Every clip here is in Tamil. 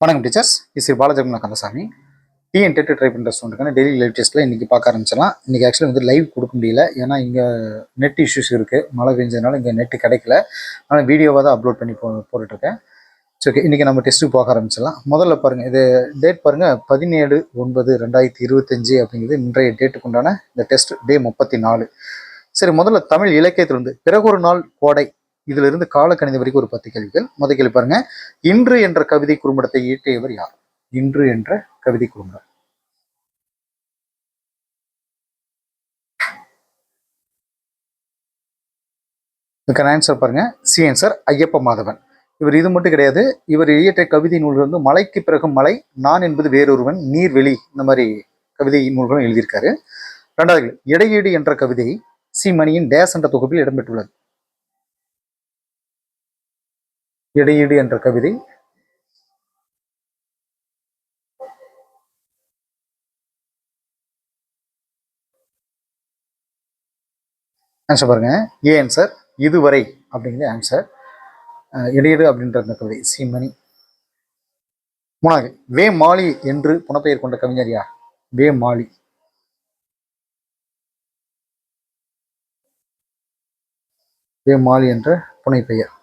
வணக்கம் டீச்சர்ஸ். இது பாலஜெகன் கந்தசாமி. டிஎன்டெட் ட்ரை பண்ணுற ஸ்டூடெண்ட்டுக்கான டெய்லி லைவ் டெஸ்ட்டில் இன்றைக்கி பார்க்க ஆரம்பிச்சிடலாம். இன்றைக்கி ஆக்சுவலி வந்து லைவ் கொடுக்க முடியல, ஏன்னா இங்கே நெட் இஷ்யூஸ் இருக்குது. மழை பெஞ்சதுனால இங்கே நெட்டு கிடைக்கல. ஆனால் வீடியோவாக தான் அப்லோட் பண்ணி போட்டுட்ருக்கேன். சரி, ஓகே, இன்றைக்கி நம்ம டெஸ்ட்டுக்கு போக ஆரம்பிச்சிடலாம். முதல்ல பாருங்கள், இது டேட் பாருங்கள், 17/9/2025 அப்படிங்கிறது இன்றைய டேட்டுக்கு உண்டான இந்த டெஸ்ட் டே 34. சரி, முதல்ல தமிழ் இலக்கியத்திலிருந்து பிறகு ஒரு நாள் கோடை இதுல இருந்து காலக்கணித வரைக்கும் ஒரு 10 கேள்விகள். முதல் கேள்வி பாருங்க, இன்று என்ற கவிதை குறும்படத்தை இயற்றியவர் யார்? இன்று என்ற கவிதை குறும்படம். இதுக்கான ஆன்சர் பாருங்க, சி ஆன்சர் ஐயப்ப மாதவன். இவர் இது மட்டும் கிடையாது, இவர் இயற்றிய கவிதை நூல்கள் வந்து மலைக்கு பிறகு மலை, நான் என்பது வேறொருவன், நீர்வெளி, இந்த மாதிரி கவிதை நூல்களும் எழுதியிருக்காரு. ரெண்டாவது, இடையீடு என்ற கவிதை சி மணியின் டேஸ் என்ற தொகுப்பில் இடம்பெற்றுள்ளது. இடையீடு என்ற கவிதை ஆன்சர் பாருங்க, ஏ ஆன்சர் இதுவரை அப்படிங்கிறது ஆன்சர். இடையீடு அப்படின்ற அந்த கவிதை சி மணி. மூணாவது, வே மாலி என்று புனப்பெயர் கொண்ட கவிஞர் யார்? வே மாலி. வே மாலி என்ற புனைப்பெயர்.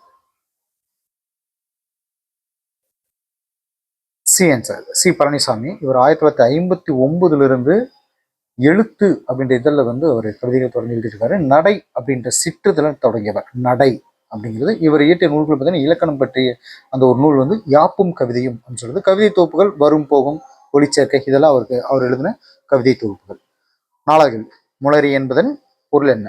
C answer C Palanisamy. இவர் 1959 எழுத்து அப்படின்ற இதழில் வந்து அவர் கவிதைகள் தொடர்ந்து எழுதியிருக்காரு. நடை அப்படின்ற சிற்றிதழ் தொடங்கியவர். நடை அப்படிங்கிறது இவர் இயற்றிய நூல்கள் பார்த்தீங்கன்னா இலக்கணம் பற்றிய அந்த ஒரு நூல் வந்து யாப்பும் கவிதையும் அப்படின்னு சொல்றது. கவிதை தொகுப்புகள் வரும் போகும், ஒளிச்சேர்க்கை, இதெல்லாம் அவர் எழுதின கவிதை தொகுப்புகள். நாளாக முளரி என்பதன் பொருள் என்ன?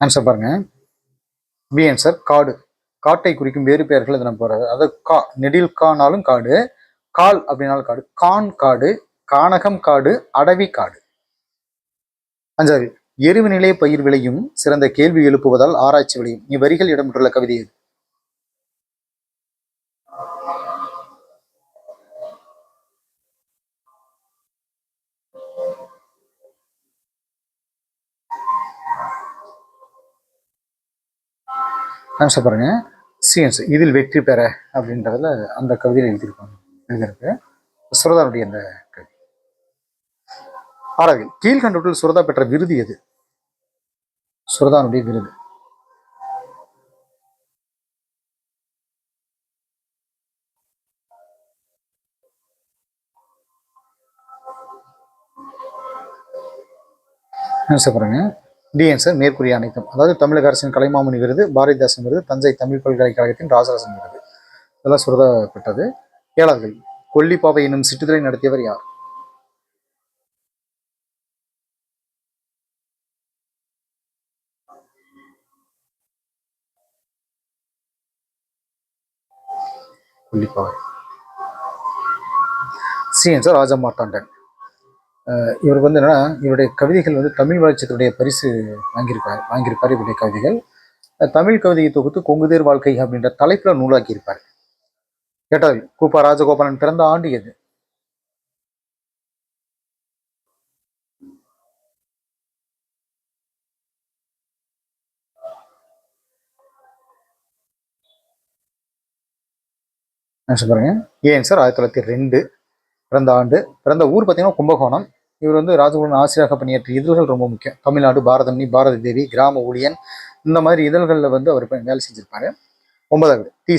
ஆன்சர் பாருங்க, பி ஆன்சர் காடு. காட்டை குறிக்கும் வேறு பெயர்கள் இதை நம்ம போறது. அதாவது நெடில் கானாலும் காடு, கால் அப்படின்னாலும் காடு, கான் காடு, கானகம் காடு, அடவி காடு. அஞ்சாவது, எருவு நிலை பயிர் விளையும் சிறந்த கேள்வி எழுப்புவதால் ஆராய்ச்சி விளையும். இவ்வரிகள் இடம்பெற்றுள்ள கவிதை எது? ஆன்சர் பாருங்க, சிஎன்ஸ் இதில் வெற்றி பெற அப்படின்றதுல அந்த கவிதையில் எழுதியிருக்கு சுரதானுடைய அந்த கவிதை. ஆறாவது, கீழ்கண்டவற்றில் சுரதா பெற்ற விருது எது? சுரதானுடைய விருது. ஆன்சர் பாருங்க, டி ஆன்சர் மேற்கூறிய அனைத்தும். அதாவது தமிழக அரசின் கலைமாமணி விருது, பாரதிதாசன் விருது, தஞ்சை தமிழ் பல்கலைக்கழகத்தின் ராஜராசன் விருது, இதெல்லாம் சுரதா பெற்றது. ஏழாவது, கொல்லிப்பாவை என்னும் சிற்றுதலை நடத்தியவர் யார்? கொல்லிப்பாவை. சி ஆன்சர் ராஜா மார்த்தாண்டன். இவருக்கு வந்து என்னன்னா, இவருடைய கவிதைகள் வந்து தமிழ் வளர்ச்சியத்துடைய பரிசு வாங்கியிருப்பார். இவருடைய கவிதைகள் தமிழ் கவிதையை தொகுத்து கொங்குதேர் வாழ்க்கை அப்படின்ற தலைப்புல நூலாக்கி இருப்பார். கேட்டால் கூப்பா ராஜகோபாலன் பிறந்த ஆண்டு எது? பாருங்க, ஏன் சார் 1902 பிறந்த ஆண்டு. பிறந்த ஊர் பார்த்தீங்கன்னா கும்பகோணம். இவர் வந்து ராஜகோபாலன் ஆசிரியராக பணியாற்றிய இதழ்கள் ரொம்ப முக்கியம். தமிழ்நாடு, பாரதமணி, பாரதி தேவி, கிராம ஊழியன், இந்த மாதிரி இதழ்களில் வந்து அவர் வேலை செஞ்சிருப்பாரு. 9வது, டி.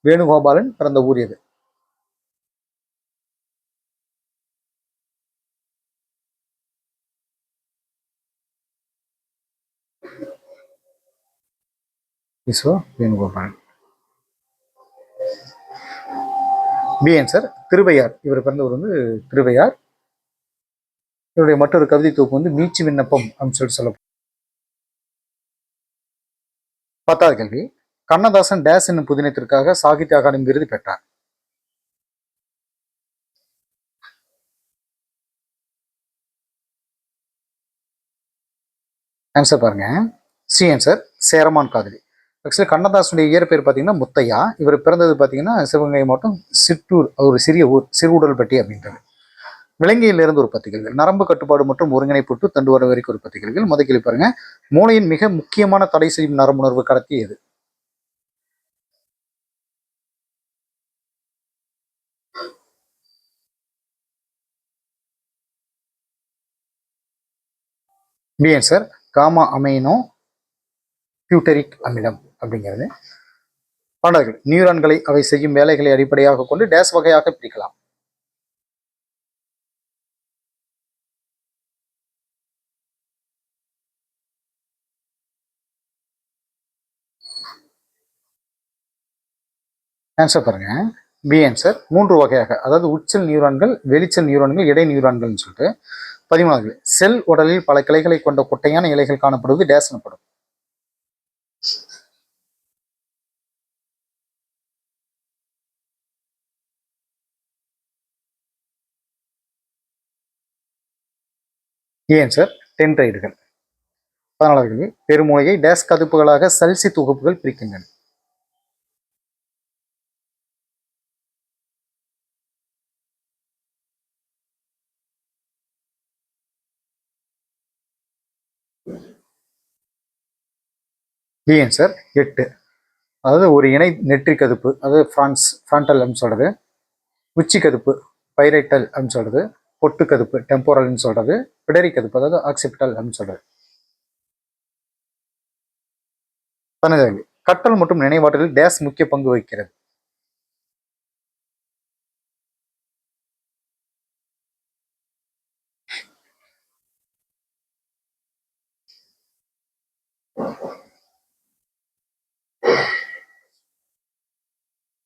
வேணுகோபாலன் பிறந்த ஊர் எது? வேணுகோபாலன். B answer Thiruvaiyar. இவர் பிறந்த ஊர் வந்து திருவையார். இவருடைய மற்றொரு கவிதை தொகுப்பு வந்து மீட்சி விண்ணப்பம் அப்படின்னு சொல்லப்படும். 10வது கேள்வி, கண்ணதாசன் டேஸ் என்னும் புதினத்திற்காக சாகித்ய அகாடமி விருது பெற்றார். ஆன்சர் பாருங்க, சி ஆன்சர் சேரமான் காதலி. ஆக்சுவலி கண்ணதாசனுடைய இயற்பெயர் பார்த்தீங்கன்னா முத்தையா. இவர் பிறந்தது பார்த்தீங்கன்னா சிவகங்கை மாவட்டம் சிற்றூர், ஒரு சிறிய ஊர் சிறுவுடல்பட்டி அப்படின்றது. விலங்கியலிருந்து உற்பத்தி கேள்விகள். நரம்பு கட்டுப்பாடு மற்றும் ஒருங்கிணைப்பு தண்டுவட வரைக்கும் உற்பத்தி கேள்விகள். முதல் கேள்வி பாருங்க, மூளையின் மிக முக்கியமான தடை செய்யும் நரம்புணர்வு கடத்தி எது? B answer gamma amino butyric அமிலம் அப்படிங்கிறது. பாடல்கள் நியூரான்களை அவை செய்யும் வேலைகளை அடிப்படையாக கொண்டு டேஸ் வகையாக பிரிக்கலாம். ஆன்சர் பாருங்க, பி ஆன்சர் 3 வகையாக, அதாவது உட்செல் நியூரான்கள், வெளிச்செல் நியூரான்கள், இடை நியூரான்கள் சொல்லிட்டு. 14 செல் உடலில் பல கிளைகளை கொண்ட கொட்டையான இலைகள் காணப்படுவது டேஸ் எனப்படும். ஏன் சார் டென்ட்ரைடுகள். 14 பெருமூளையை டேஸ் கதுப்புகளாக சல்சி தொகுப்புகள் பிரிக்கின்றன. பி ஆன்சர் 8, அதாவது ஒரு இணை நெற்றி கதுப்பு, அதாவது ஃப்ரான்டல் அப்படின்னு சொல்றது, உச்சி கதுப்பு பைரைட்டல் அப்படின்னு சொல்றது, பொட்டு கதுப்பு டெம்போரல்னு சொல்றது, பிடரி கதுப்பு அதாவது ஆக்சிபிட்டல் அப்படின்னு சொல்றது. 15 கற்றல் மற்றும் நினைவாற்றலில் டேஸ் முக்கிய பங்கு வகிக்கிறது.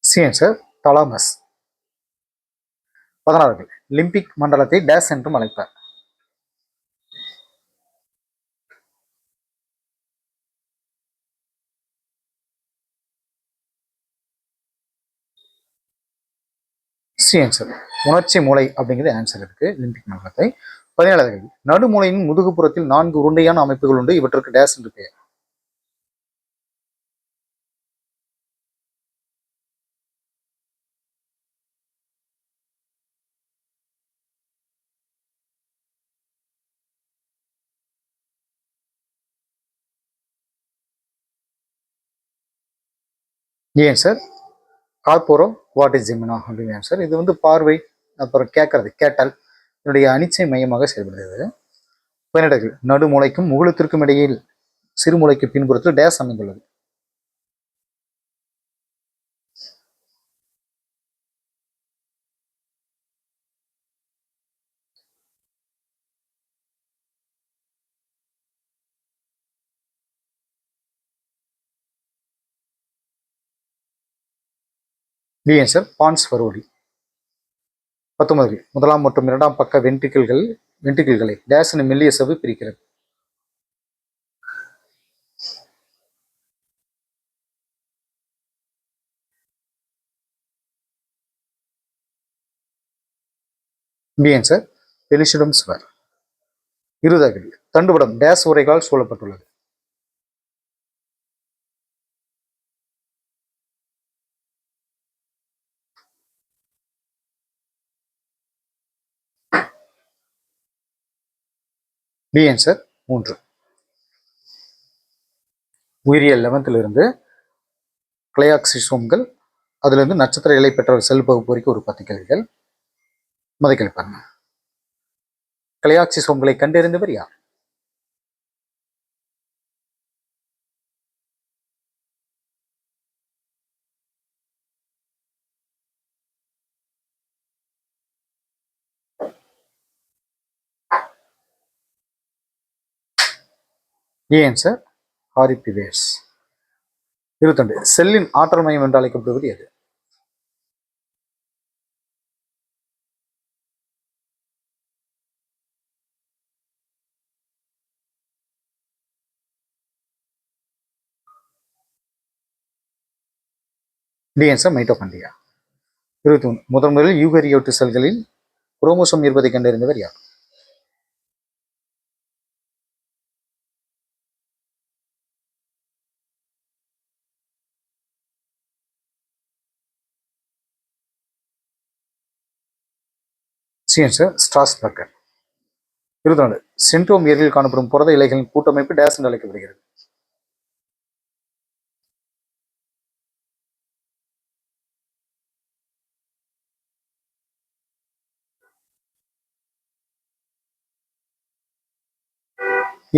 C answer thalamus. 16 லிம்பிக் மண்டலத்தை டேஸ் என்றும் அழைப்பார். சி ஆன்சர் உணர்ச்சி மூளை அப்படிங்கிறது ஆன்சர் இருக்கு லிம்பிக் மண்டலத்தை. 17 நடுமூளையின் முதுகுப்புறத்தில் 4 உருண்டையான அமைப்புகள் உண்டு, இவற்றுக்கு டேஸ் என்று பெயர். ஏன் சார் கார்போரோ வாட் இஸ் ஜிமினா அப்படின்னு ஆன்சர். இது வந்து பார்வை அப்புறம் கேட்கறது கேட்டல் என்னுடைய அனிச்சை மையமாக செயல்படுகிறது. 17 நடுமூளைக்கும் முகுளத்திற்கும் இடையில் சிறுமூளைக்கு பின்புறத்தில் டேஸ் அமைந்துள்ளது. B answer பான்ஸ் ஃபரோடி. 19 முதலாம் மற்றும் இரண்டாம் பக்க வென்ட்ரிக்கிள்களை டேஸ் என மெல்லிய சவ்வு பிரிக்கிறது. பி ஆன்சர் பெலிசிடம் ஸ்வர். 20 தண்டுவடம் டேஸ் உரைகளால் சூழப்பட்டுள்ளது. B answer 3. உயிரியல் 11 இருந்து கிளையாக்சிசோம்கள், அதுல இருந்து நட்சத்திர இலை பெற்ற செல் பகுப்பு வரைக்கும் ஒரு 10 கேள்விகள். முதல் கேள்வி பாருங்க, கிளையாக்சிசோம்களை கண்டறிந்தவர் யார்? A answer Harry பிவேர்ஸ். 22 செல்லின் ஆற்றல் மையம் என்று அழைக்கப்படுவது எது? D answer mitochondria. 23 முதலில் யூகரியோட்டு செல்களில் குரோமோசோம் இருப்பதை கண்டறிந்தவர் யார்? ஆன்சர் ஸ்ட்ராஸ்பர்கர். 24 சென்ட்ரோமியரில் காணப்படும் புரத இலைகளின் கூட்டமைப்பு டேஸ் என்று அழைக்கப்படுகிறது.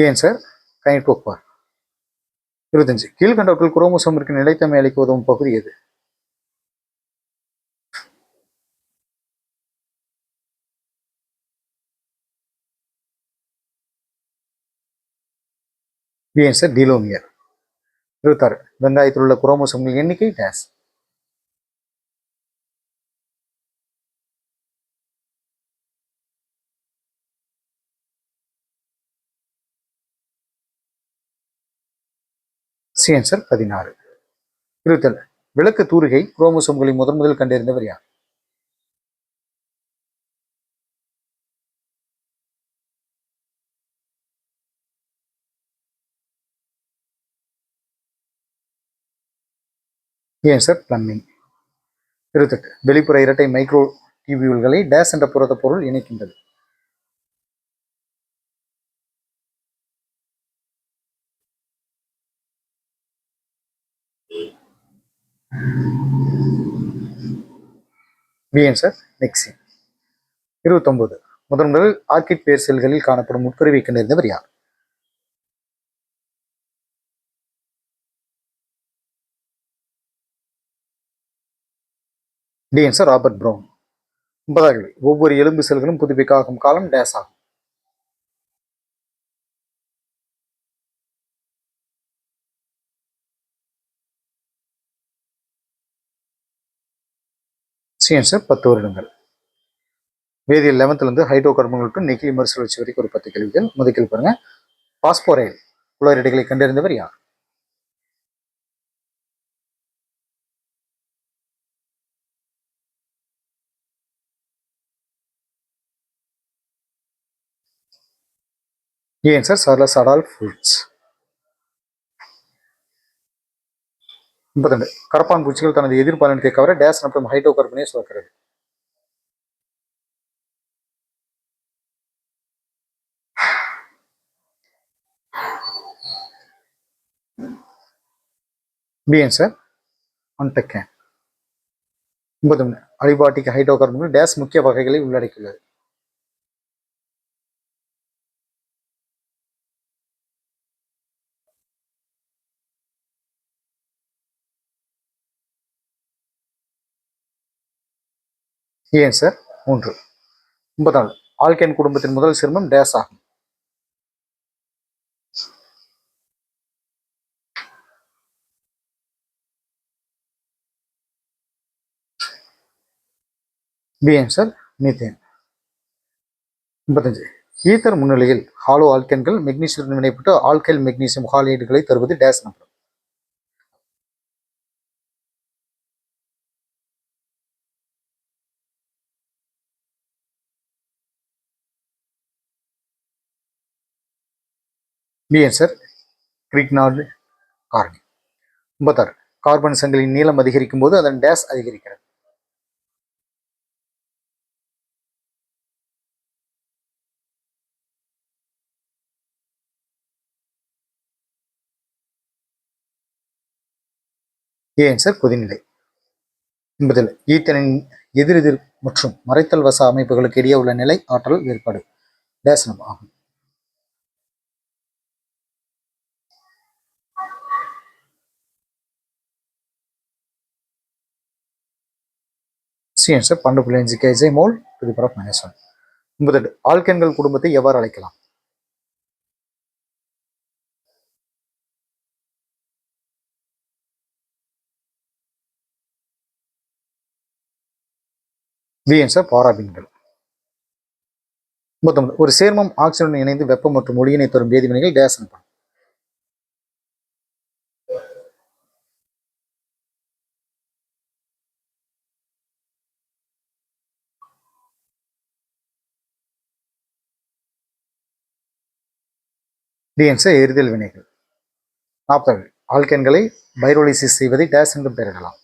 ஆன்சர் கைனோகோர். 25 கீழ்கண்டவற்றில் குரோமோசோமிற்கு நிலைத்தன்மை அளிக்க உதவும் பகுதி எது? Answer telomere. 26 வெங்காயத்தில் உள்ள குரோமோசோம்களின் எண்ணிக்கை டேஸ். ஆன்சர் 16. 27 விளக்கு தூரிகை குரோமோசோம்களை முதலில் கண்டறிந்தவர் யார்? Answer plumbing. 28 வெளிப்புற இரட்டை மைக்ரோ டியூபியூல்களை டேஸ் என்ற புரத பொருள் இணைக்கின்றது. ஆன்சர் நெக்சின். 29 முதலில் ஆர்கிட் பேர் செல்களில் காணப்படும் உட்கருவை கண்டறிந்தவர் யார்? Answer Robert brown. 30 ஒவ்வொரு எலும்பு செல்களும் புதுப்பிக்காகும் காலம் டேஸ் ஆகும். ஆன்சர் 10 வருடங்கள். வேதியியல் 11th ஹைட்ரோ கார்பன்கள் டு நெகிழி மறுசுழற்சி வரைக்கும் ஒரு 10 கேள்விகள். முதல் கேள்வி பாருங்க. பாஸ்போரைல் குளோரைடுகளை கண்டறிந்தவர் யார்? Answer Charles Adolf Woods. 32 கரப்பான் பூச்சிகள் தனது எதிர்பாலினத்தை கவர டேஸ் மற்றும் ஹைட்ரோ கார்பனை சுரக்கிறது. ஆன்சர் ஒன்டெக்கேன். 33 அலிபாட்டிக் ஹைட்ரோ கார்பன்கள் டேஸ் முக்கிய வகைகளை உள்ளடக்கியுள்ளது. ஆன்சர் 3. 34 ஆல்கேன் குடும்பத்தின் முதல் சேர்மம் டேஸ் ஆகும். Answer methane. 35 ஈத்தர் முன்னிலையில் ஹாலோ ஆல்கேன்கள் மெக்னீசியத்துடன் வினைப்பட்டு ஆல்கைல் மெக்னீசியம் ஹாலைடுகளை தருவது டேஸ் எனப்படும். ஆன்சர் கிரிக்னார்டு கார்னி. 56 கார்பன் சங்கிலின் நீளம் அதிகரிக்கும் போது அதன் டேஸ் அதிகரிக்கிறது. ஆன்சர் கொதிநிலை. 87 ஈத்தனின் எதிரெதிர் மற்றும் மறைத்தல் வச அமைப்புகளுக்கு இடையே உள்ள நிலை ஆற்றல் வேறுபாடு டேஸ் ஆகும். Answer 12.5 kJ mole to the power of -1. 38 ஆல்கேன்கள் குடும்பத்தை எவ்வாறு அழைக்கலாம்? ஆன்சர் பாராபீன்கள். 39 ஒரு சேர்மம் ஆக்சிஜனுடன் இணைந்து வெப்பம் மற்றும் ஒளியினை தரும் வேதிவினைகள் டேஸ் எனப்படும். ஆன்சர் எரிதல் வினைகள். 40 ஆல்கேன்களை பைரோலிசிஸ் செய்வதை டேஸ் என்றும் பெயரிடலாம்.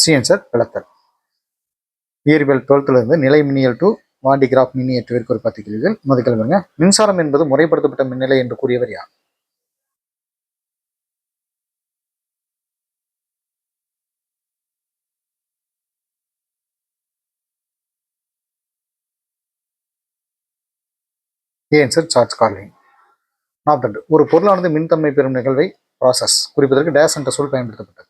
சி ஆன்சர் விளத்தல். இயற்பியல் 12th இருந்து நிலை மின்னியல் டு வாண்டிகிராஃப் மின்னியற்றுவிற்கு ஒரு 10 கேள்விகள். முதல் கேள்விங்க, மின்சாரம் என்பது முறைப்படுத்தப்பட்ட மின்னிலை என்று கூறியவர் யார்? A answer charge கார்லிங். 42 ஒரு பொருளானது மின்தன்மை பெறும் நிகழ்வை ப்ராசஸ் குறிப்பதற்கு டேஸ் என்ற சொல் பயன்படுத்தப்பட்டது.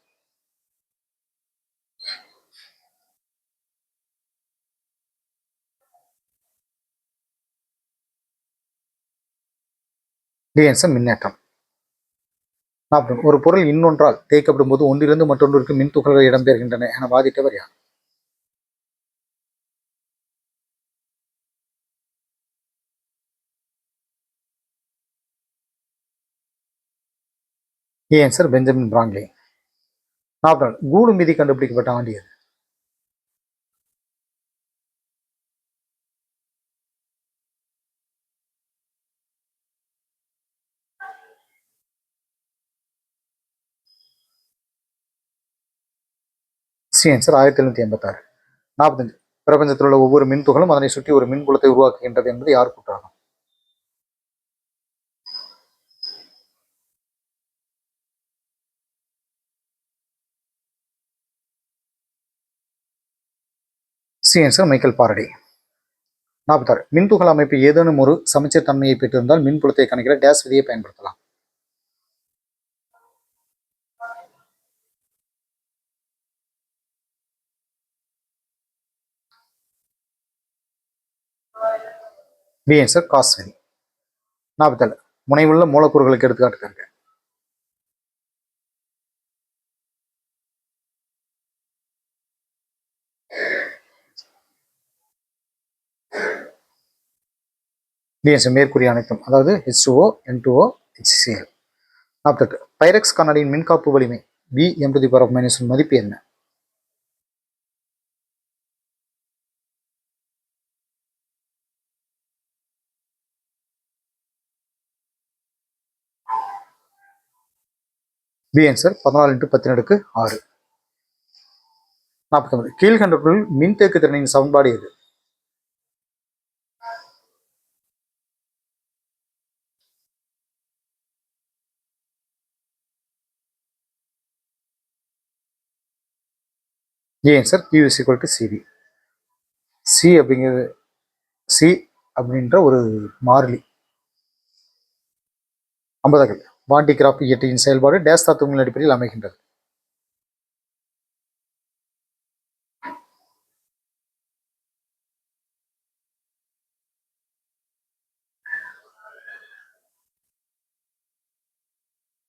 டி ஆன்சர் மின்னேற்றம். 40 ஒரு பொருள் இன்னொன்றால் தேய்க்கப்படும் போது ஒன்றிலிருந்து மற்றொன்றிற்கு மின் துகள்கள் இடம்பெறுகின்றன என வாதிட்டவர் யார்? A answer Benjamin frankly. 44 coulomb விதி கண்டுபிடிக்கப்பட்ட ஆண்டு எது? C answer 1786. 45 பிரபஞ்சத்தில் உள்ள ஒவ்வொரு மின் துகளும் அதனை சுற்றி ஒரு மின்புலத்தை உருவாக்குகின்றது என்பது யார் கூற்றாகும்? சி ஆன்சர் மைக்கேல் பாரடி. 46 மின்துகள் அமைப்பு ஏதேனும் ஒரு சமச்சீர் தன்மையை பெற்றிருந்தால் மின்புலத்தை கணக்கிட டேஸ் விதியை பயன்படுத்தலாம். பி ஆன்சர் காஸ் விதி. 47 முனைவுள்ள மூலக்கூறுகளுக்கு எடுத்துக்காட்டு தருக. டி ஆன்சர் மேற்கூறிய அனைத்தும், அதாவது H2O, N2O, HCl. 48 பைரக்ஸ் கண்ணாடியின் மின்காப்பு வலிமை B m⁻⁻1 மதிப்பு என்ன? B answer 14×10⁶. 49 கீழ்கண்டவற்றுள் மின்தேக்கு திறனின் சமன்பாடு எது? A answer Q = Cv. C அப்படிங்கிறது சி அப்படின்ற ஒரு மாறிலி. 50 வாண்டிகிராஃப் இயற்றியின் செயல்பாடு டேஸ் தத்துவங்களின் அடிப்படையில் அமைகின்றது.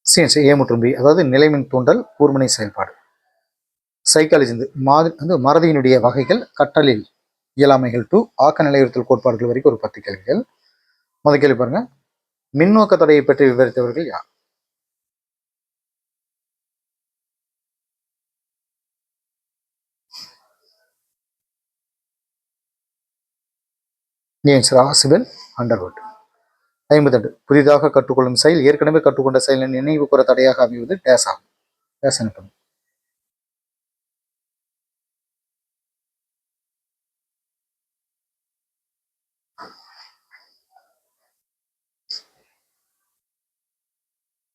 சி ஆன்சர் ஏ மற்றும் பி, அதாவது நிலைமின் தூண்டல் கூர்முனை செயல்பாடு. சைக்காலஜி மறதியினுடைய வகைகள், கற்றலில் இயலாமைகள் டு ஆக்க நிலையுறுத்தல் கோட்பாடுகள் வரைக்கும் ஒரு 10 கேள்விகள். முதல் கேள்வி பாருங்க, மின்னோக்க தடையை பற்றி விவரித்தவர்கள் யார்? ஆசிபன் அண்டர்வுட். 58 புதிதாக கற்றுக்கொள்ளும் செயல் ஏற்கனவே கற்றுக்கொண்ட செயலின் நினைவு கூற தடையாக அமைவது டேஸ் ஆகும். டேஸ் எனப்படும்.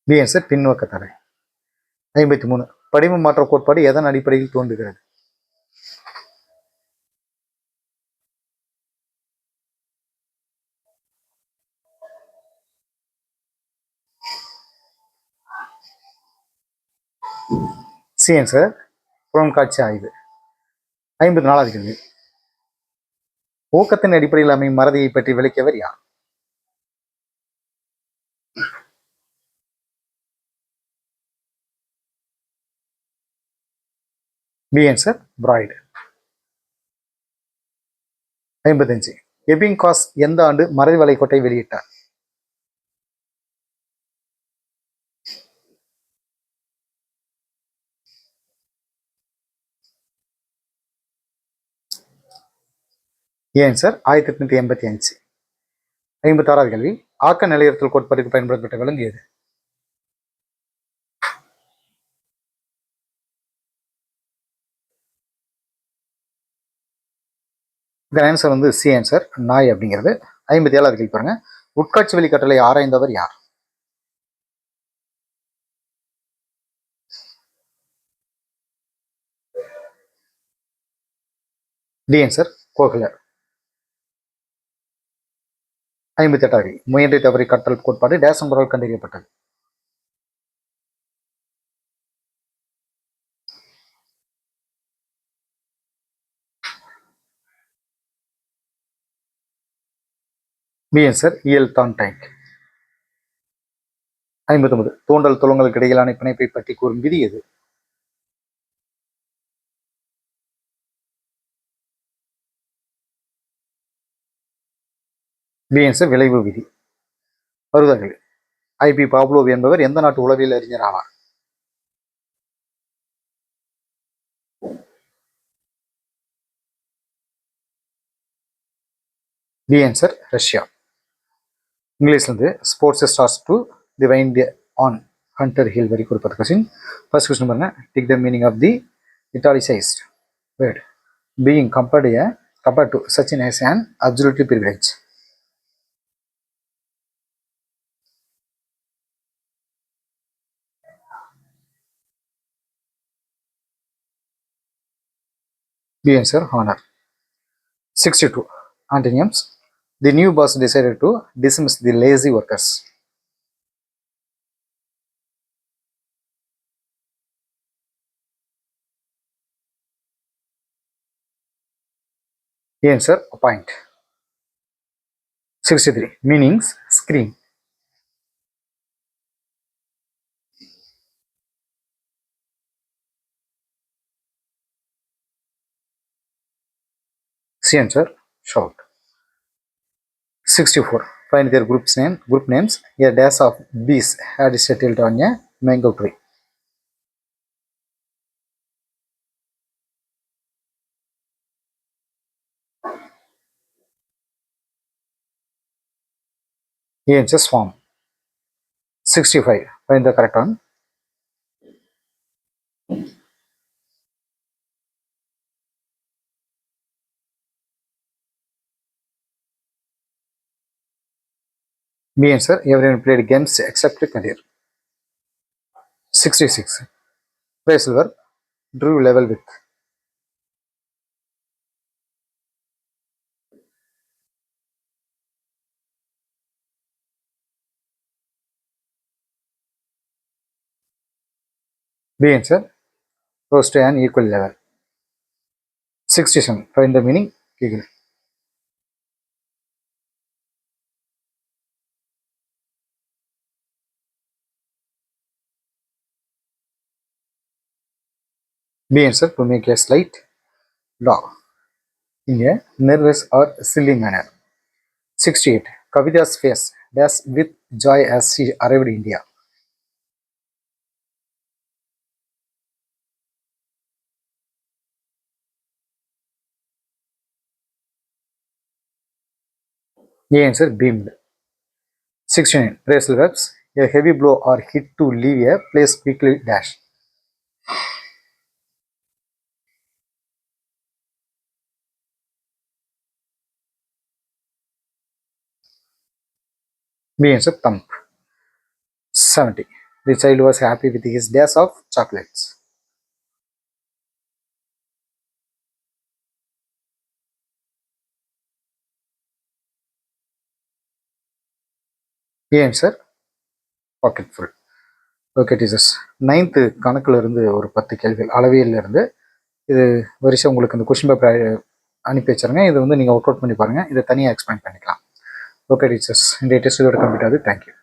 பி ஆன்சர் பின்னோக்க தடை. 53 படிம மாற்ற கோட்பாடு எதன் அடிப்படையில் தோன்றுகிறது? சி ஆன்சர் புலம் காட்சி ஆய்வு. 54 கேள்வி, ஊக்கத்தின் அடிப்படையில் அமையும் மறதியை பற்றி விளக்கியவர் யார்? B answer Freud. 55 எபிங்காஸ் எந்த ஆண்டு மறதி வளைகோட்டை வெளியிட்டார்? ஆன்சர் 1885. 56 கேள்வி, ஆக்க நிலையுறுத்தல் கோட்பாட்டுக்கு பயன்படுத்தப்பட்ட விலங்கு எது? இந்த ஆன்சர் வந்து சி ஆன்சர், நாய் அப்படிங்கிறது. 57வது கேள்வி பாருங்க. உட்காட்சி வழி கட்டளை ஆராய்ந்தவர் யார்? D answer கோகலர். 58வது முயன்றை தவறி கற்றல் கோட்பாடு டேஸ் என்பவரால் கண்டறியப்பட்டது. பி ஆன்சர் இயல் தான்டைக். 59 தோன்றல் துலங்களுக்கு இடையிலான பிணைப்பை பற்றி கூறும் விதி எது? பி ஆன்சர் விளைவு விதி. 60 ஐபி பாப்லோவ் என்பவர் எந்த நாட்டு உளவியல் அறிஞர் ஆவார்? B answer Russia. இங்கிலீஷ்ல இருந்து sports stars to divine on hunter hill வரி கொடுப்பது கொஸ்டின். ஃபர்ஸ்ட் கொஸ்டின் பாருங்க. Tick the meaning of the italicised word being compared to such as an absolute privilege. B answer honor. 62 antonyms. The new boss decided to dismiss the lazy workers. The answer appoint. 63 meanings scream. C answer shout. 64 find their group names. A dash of bees had settled on a mango tree. A answer swarm. 65 find the correct one. B answer everyone played games except career. 66 phrasal verb drew level with. B answer rose to an equal level. 67 find the meaning giggle. B answer to make a slight laugh in a nervous or silly manner. 68 Kavita's face dash with joy as she arrived in India. A answer beamed. 69 phrasal verbs a heavy blow or hit to leave a place quickly dash. B answer thump. 70 the child was happy with his dash of chocolates. A answer pocket full. Okay teachers, 9th கணக்குல இருந்து ஒரு 10 கேள்விகள் அளவியல்ல இருந்து இது வரிசை உங்களுக்கு இந்த கொஸ்டின் பேப்பர் அனுப்பி வச்சிருங்க. இது வந்து நீங்கள் ஒர்க் அவுட் பண்ணி பாருங்கள். இதை தனியாக எக்ஸ்பிளைன் பண்ணிக்கலாம். ஓகே டீச்சர்ஸ், இந்த டெஸ்ட் இதோட கம்ப்ளீட் ஆகுது. தேங்க்யூ.